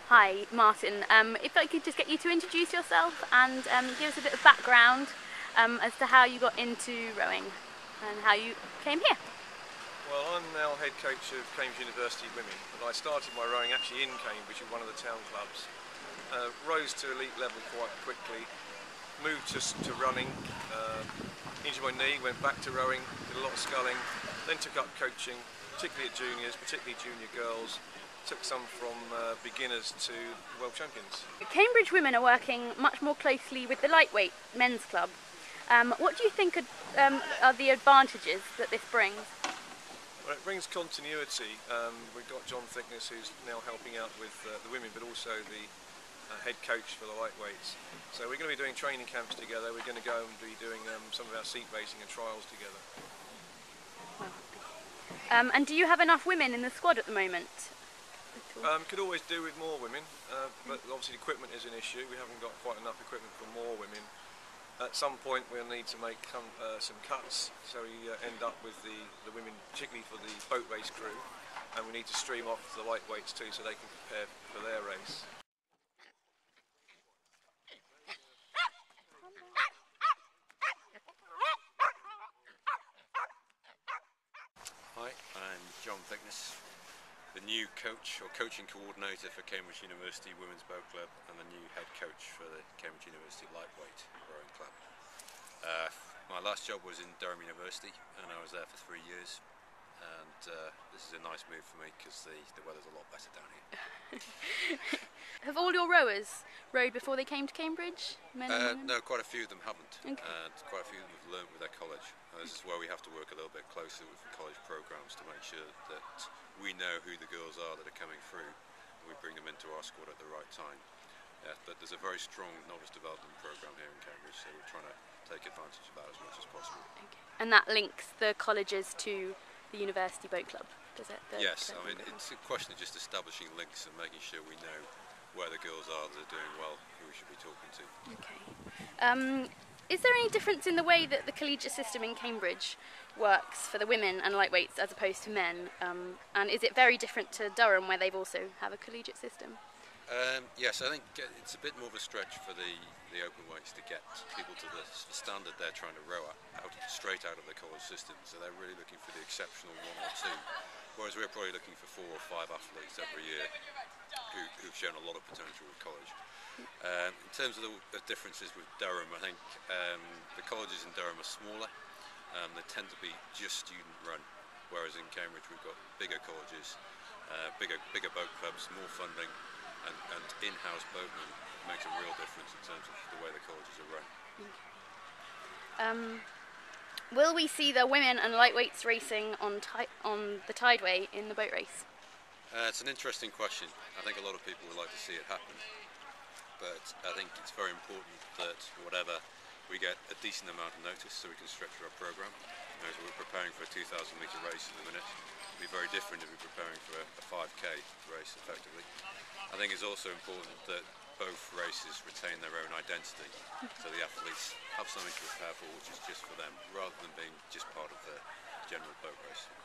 Hi, Martin. If I could just get you to introduce yourself and give us a bit of background as to how you got into rowing and how you came here. Well, I'm now head coach of Cambridge University Women, but I started my rowing actually in Cambridge with one of the town clubs. Rose to elite level quite quickly, moved to running, injured my knee, went back to rowing, did a lot of sculling, then took up coaching, particularly at juniors, particularly junior girls. Took some from beginners to world champions. Cambridge Women are working much more closely with the lightweight men's club. What do you think are the advantages that this brings? Well, it brings continuity. We've got John Thicknes, who's now helping out with the women, but also the head coach for the lightweights. So we're going to be doing training camps together. We're going to go and be doing some of our seat racing and trials together. And do you have enough women in the squad at the moment? Could always do with more women, but obviously equipment is an issue. We haven't got quite enough equipment for more women. At some point we'll need to make some cuts, so we end up with the women, particularly for the boat race crew, and we need to stream off the lightweights too so they can prepare for their race. Hi, I'm John Thicknes, the new coach or coaching coordinator for Cambridge University Women's Boat Club and the new head coach for the Cambridge University Lightweight Rowing Club. My last job was in Durham University and I was there for 3 years, and this is a nice move for me because the weather's a lot better down here. Have all your rowers rowed before they came to Cambridge? Men and women? No, quite a few of them haven't, okay. And quite a few of them have learnt with their college. This is where we have to work a little bit closer with the college programmes to make sure that we know who the girls are that are coming through and we bring them into our squad at the right time. But there's a very strong novice development programme here in Cambridge, so we're trying to take advantage of that as much as possible. Okay. And that links the colleges to the University Boat Club, does it? Yes, I mean it's a question of just establishing links and making sure we know where the girls are that are doing well, who we should be talking to. Okay. Is there any difference in the way that the collegiate system in Cambridge works for the women and lightweights as opposed to men? And is it very different to Durham, where they've also have a collegiate system? Yes, I think it's a bit more of a stretch for the open weights to get people to the standard they're trying to row at, straight out of the college system. So they're really looking for the exceptional one or two, whereas we're probably looking for 4 or 5 athletes every year who've shown a lot of potential with college. In terms of the differences with Durham, I think the colleges in Durham are smaller. They tend to be just student run, whereas in Cambridge we've got bigger colleges, bigger boat clubs, more funding, and in-house boatmen. Makes a real difference in terms of the way the colleges are run. Will we see the women and lightweights racing on the Tideway in the boat race? It's an interesting question. I think a lot of people would like to see it happen, but I think it's very important that whatever we get a decent amount of notice so we can structure our programme. So we're preparing for a 2,000 metre race in a minute. It'll be very different if we're preparing for a 5k race effectively. I think it's also important that both races retain their own identity, so the athletes have something to prepare for which is just for them, rather than being just part of the general boat race.